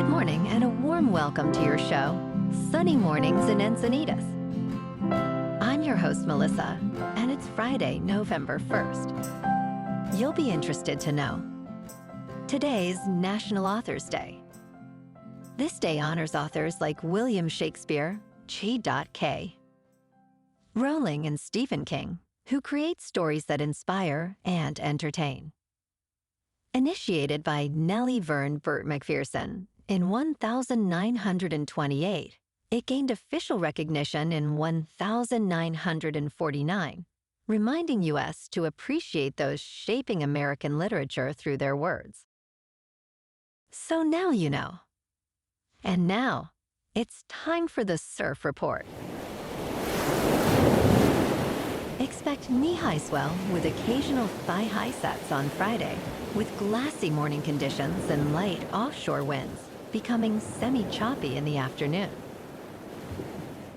Good morning and a warm welcome to your show, Sunny Mornings in Encinitas. I'm your host, Melissa, and it's Friday, November 1st. You'll be interested to know today's National Authors Day. This day honors authors like William Shakespeare, G.K., Rowling, and Stephen King, who create stories that inspire and entertain. Initiated by Nellie Verne Burt McPherson in 1928, it gained official recognition in 1949, reminding U.S. to appreciate those shaping American literature through their words. So now you know. And now, it's time for the Surf Report. Expect knee-high swell with occasional thigh-high sets on Friday, with glassy morning conditions and light offshore winds, becoming semi-choppy in the afternoon.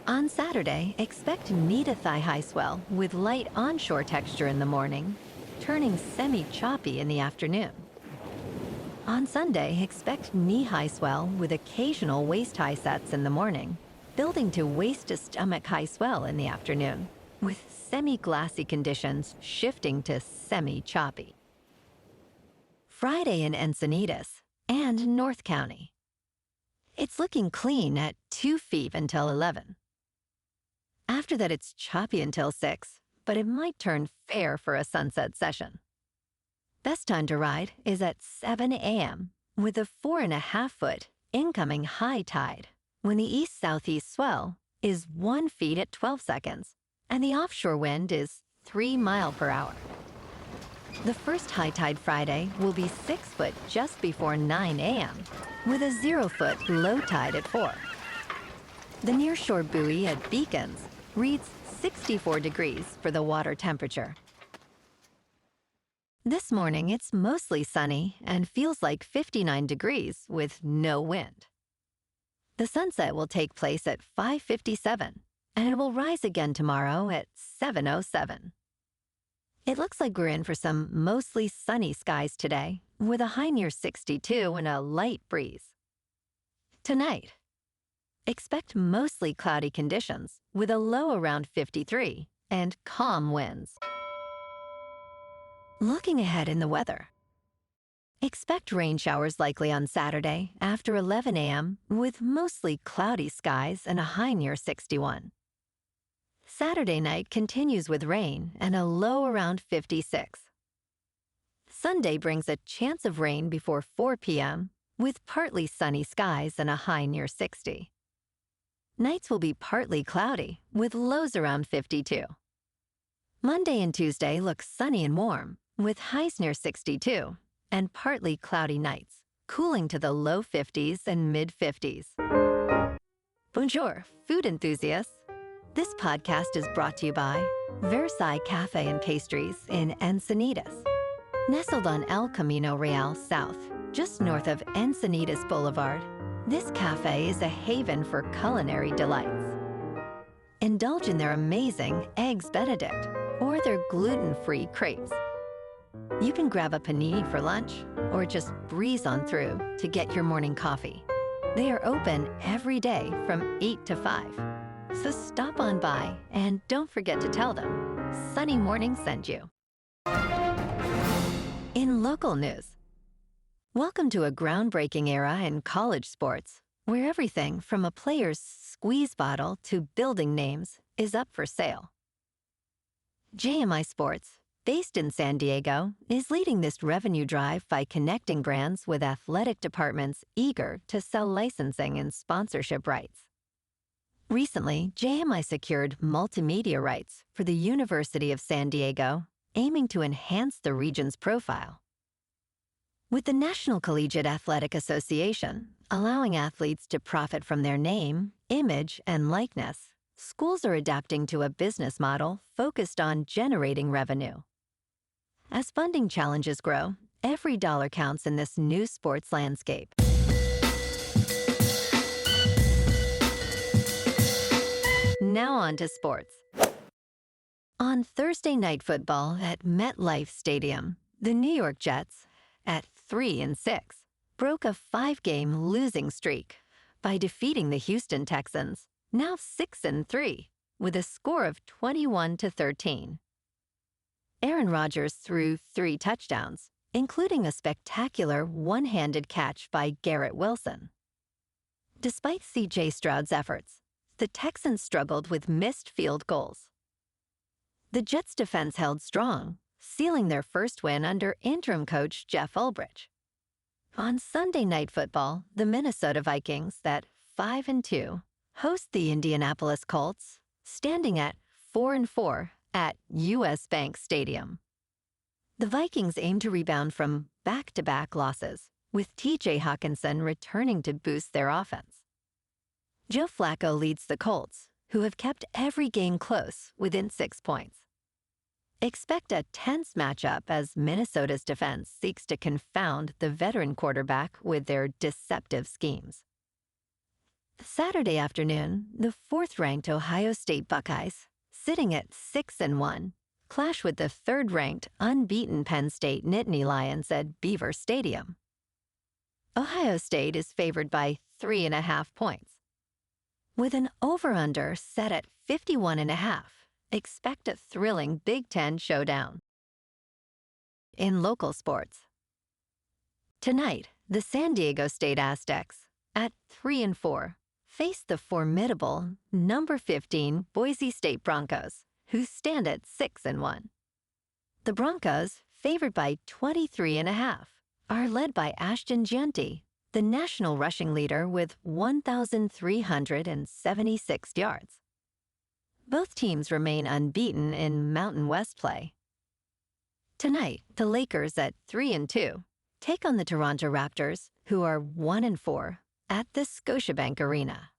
On Saturday, expect knee to thigh-high swell with light onshore texture in the morning, turning semi-choppy in the afternoon. On Sunday, expect knee-high swell with occasional waist-high sets in the morning, building to waist-to-stomach-high swell in the afternoon, with semi-glassy conditions shifting to semi-choppy. Friday in Encinitas and North County. It's looking clean at 2 feet until 11. After that, it's choppy until 6, but it might turn fair for a sunset session. Best time to ride is at 7 a.m. with a 4.5-foot incoming high tide, when the east-southeast swell is 1 foot at 12 seconds, and the offshore wind is 3 miles per hour. The first high tide Friday will be 6 foot just before 9 a.m., with a 0-foot low tide at 4. The nearshore buoy at Beacons reads 64 degrees for the water temperature. This morning, it's mostly sunny and feels like 59 degrees with no wind. The sunset will take place at 5:57, and it will rise again tomorrow at 7:07. It looks like we're in for some mostly sunny skies today, with a high near 62 and a light breeze. Tonight, expect mostly cloudy conditions with a low around 53 and calm winds. Looking ahead in the weather. Expect rain showers likely on Saturday after 11 a.m. with mostly cloudy skies and a high near 61. Saturday night continues with rain and a low around 56. Sunday brings a chance of rain before 4 p.m. with partly sunny skies and a high near 60. Nights will be partly cloudy with lows around 52. Monday and Tuesday look sunny and warm with highs near 62 and partly cloudy nights, cooling to the low 50s and mid-50s. Bonjour, food enthusiasts. This podcast is brought to you by Versailles Cafe and Pastries in Encinitas. Nestled on El Camino Real South, just north of Encinitas Boulevard, this cafe is a haven for culinary delights. Indulge in their amazing Eggs Benedict or their gluten-free crepes. You can grab a panini for lunch or just breeze on through to get your morning coffee. They are open every day from 8 to 5. So stop on by and don't forget to tell them Sunny Morning sent you. In local news, welcome to a groundbreaking era in college sports, where everything from a player's squeeze bottle to building names is up for sale. JMI Sports, based in San Diego, is leading this revenue drive by connecting brands with athletic departments eager to sell licensing and sponsorship rights. Recently, JMI secured multimedia rights for the University of San Diego, aiming to enhance the region's profile. With the National Collegiate Athletic Association allowing athletes to profit from their name, image, and likeness, schools are adapting to a business model focused on generating revenue. As funding challenges grow, every dollar counts in this new sports landscape. Now on to sports. On Thursday Night Football at MetLife Stadium, the New York Jets, at 3-6, broke a 5-game losing streak by defeating the Houston Texans, now 6-3, with a score of 21-13. Aaron Rodgers threw 3 touchdowns, including a spectacular one-handed catch by Garrett Wilson. Despite C.J. Stroud's efforts, the Texans struggled with missed field goals. The Jets' defense held strong, sealing their first win under interim coach Jeff Ulbrich. On Sunday Night Football, the Minnesota Vikings, at 5-2, host the Indianapolis Colts, standing at 4-4 at U.S. Bank Stadium. The Vikings aim to rebound from back-to-back losses, with T.J. Hawkinson returning to boost their offense. Joe Flacco leads the Colts, who have kept every game close within 6 points. Expect a tense matchup as Minnesota's defense seeks to confound the veteran quarterback with their deceptive schemes. Saturday afternoon, the 4th-ranked Ohio State Buckeyes, sitting at 6-1, clash with the 3rd-ranked unbeaten Penn State Nittany Lions at Beaver Stadium. Ohio State is favored by 3.5 points. With an over-under set at 51.5, expect a thrilling Big Ten showdown. In local sports, tonight, the San Diego State Aztecs, at 3-4, face the formidable number 15 Boise State Broncos, who stand at 6-1. The Broncos, favored by 23.5, are led by Ashton Giunti, the national rushing leader with 1,376 yards. Both teams remain unbeaten in Mountain West play. Tonight, the Lakers, at 3-2, take on the Toronto Raptors, who are 1-4, at the Scotiabank Arena.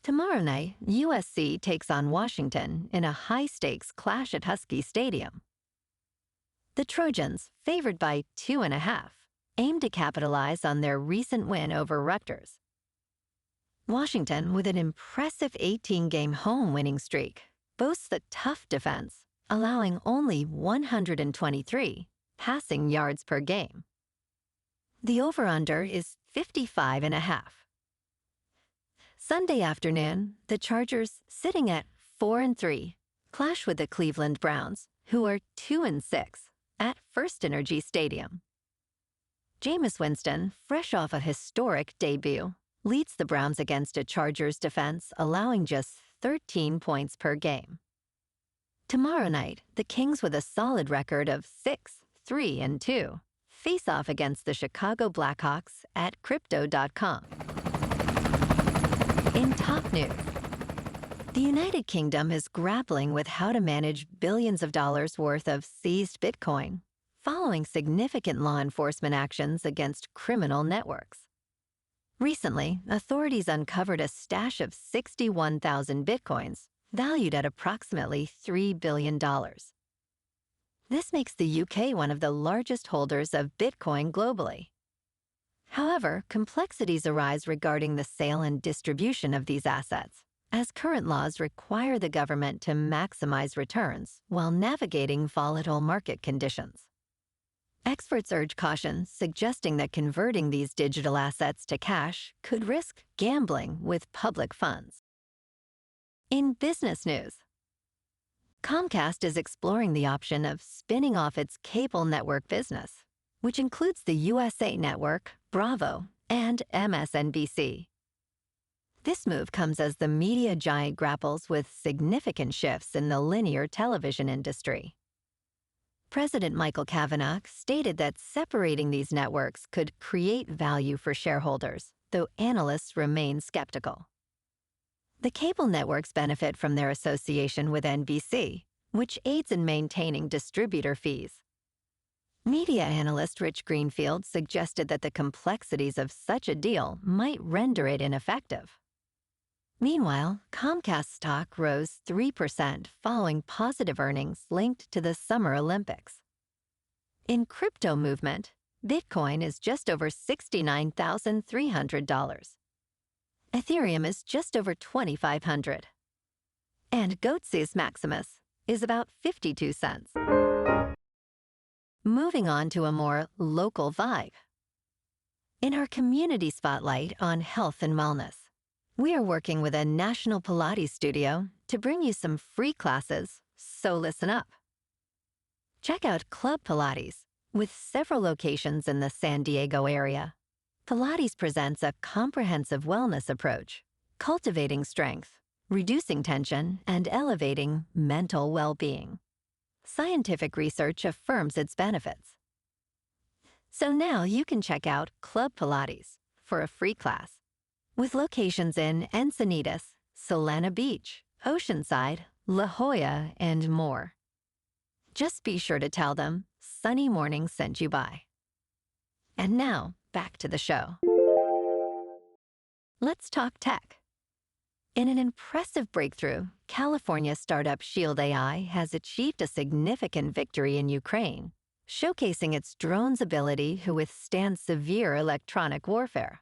Tomorrow night, USC takes on Washington in a high-stakes clash at Husky Stadium. The Trojans, favored by 2.5, aim to capitalize on their recent win over Rutgers. Washington, with an impressive 18-game home winning streak, boasts a tough defense, allowing only 123 passing yards per game. The over-under is 55.5. Sunday afternoon, the Chargers, sitting at 4-3, clash with the Cleveland Browns, who are 2-6, at First Energy Stadium. Jameis Winston, fresh off a historic debut, leads the Browns against a Chargers defense, allowing just 13 points per game. Tomorrow night, the Kings, with a solid record of 6-3-2, face off against the Chicago Blackhawks at Crypto.com. In top news, the United Kingdom is grappling with how to manage billions of dollars worth of seized Bitcoin, following significant law enforcement actions against criminal networks. Recently, authorities uncovered a stash of 61,000 Bitcoins, valued at approximately $3 billion. This makes the UK one of the largest holders of Bitcoin globally. However, complexities arise regarding the sale and distribution of these assets, as current laws require the government to maximize returns while navigating volatile market conditions. Experts urge caution, suggesting that converting these digital assets to cash could risk gambling with public funds. In business news, Comcast is exploring the option of spinning off its cable network business, which includes the USA Network, Bravo, and MSNBC. This move comes as the media giant grapples with significant shifts in the linear television industry. President Michael Kavanagh stated that separating these networks could create value for shareholders, though analysts remain skeptical. The cable networks benefit from their association with NBC, which aids in maintaining distributor fees. Media analyst Rich Greenfield suggested that the complexities of such a deal might render it ineffective. Meanwhile, Comcast stock rose 3% following positive earnings linked to the Summer Olympics. In crypto movement, Bitcoin is just over $69,300. Ethereum is just over $2,500. And Goatsis Maximus is about 52 cents. Moving on to a more local vibe. In our community spotlight on health and wellness, we are working with a national Pilates studio to bring you some free classes, so listen up. Check out Club Pilates, with several locations in the San Diego area. Pilates presents a comprehensive wellness approach, cultivating strength, reducing tension, and elevating mental well-being. Scientific research affirms its benefits. So now you can check out Club Pilates for a free class, with locations in Encinitas, Solana Beach, Oceanside, La Jolla, and more. Just be sure to tell them Sunny Morning sent you by. And now, back to the show. Let's talk tech. In an impressive breakthrough, California startup Shield AI has achieved a significant victory in Ukraine, showcasing its drone's ability to withstand severe electronic warfare.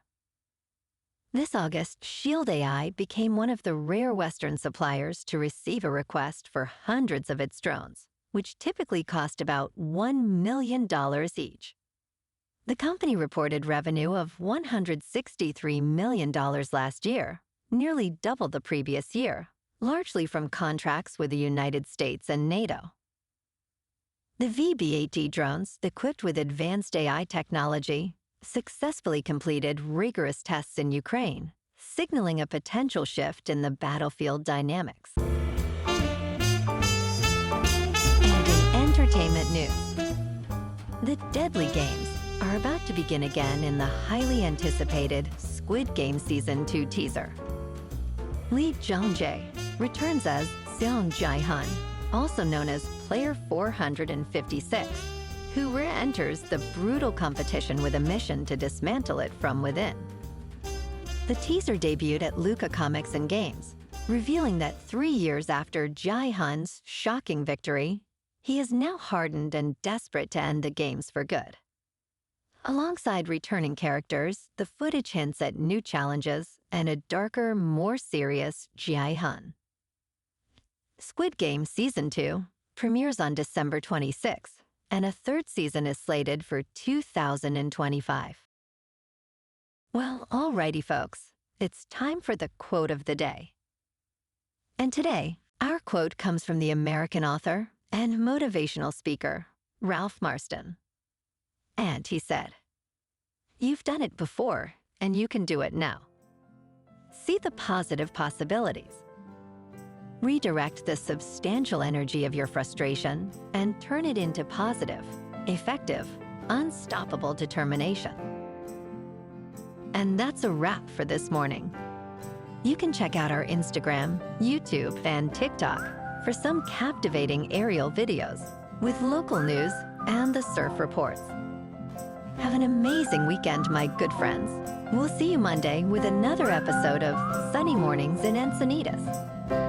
This August, Shield AI became one of the rare Western suppliers to receive a request for hundreds of its drones, which typically cost about $1 million each. The company reported revenue of $163 million last year, nearly double the previous year, largely from contracts with the United States and NATO. The VB-8D drones, equipped with advanced AI technology, successfully completed rigorous tests in Ukraine, signaling a potential shift in the battlefield dynamics. And in entertainment news, the deadly games are about to begin again in the highly anticipated Squid Game Season 2 teaser. Lee Jung-jae returns as Seong Gi-hun, also known as Player 456, who re-enters the brutal competition with a mission to dismantle it from within. The teaser debuted at Luca Comics and Games, revealing that 3 years after Gi-hun's shocking victory, he is now hardened and desperate to end the games for good. Alongside returning characters, the footage hints at new challenges and a darker, more serious Gi-hun. Squid Game Season 2 premieres on December 26th, and a third season is slated for 2025. Well, alrighty, folks, it's time for the quote of the day. And today, our quote comes from the American author and motivational speaker, Ralph Marston. And he said, "You've done it before, and you can do it now. See the positive possibilities. Redirect the substantial energy of your frustration and turn it into positive, effective, unstoppable determination." And that's a wrap for this morning. You can check out our Instagram, YouTube, and TikTok for some captivating aerial videos with local news and the surf reports. Have an amazing weekend, my good friends. We'll see you Monday with another episode of Sunny Mornings in Encinitas.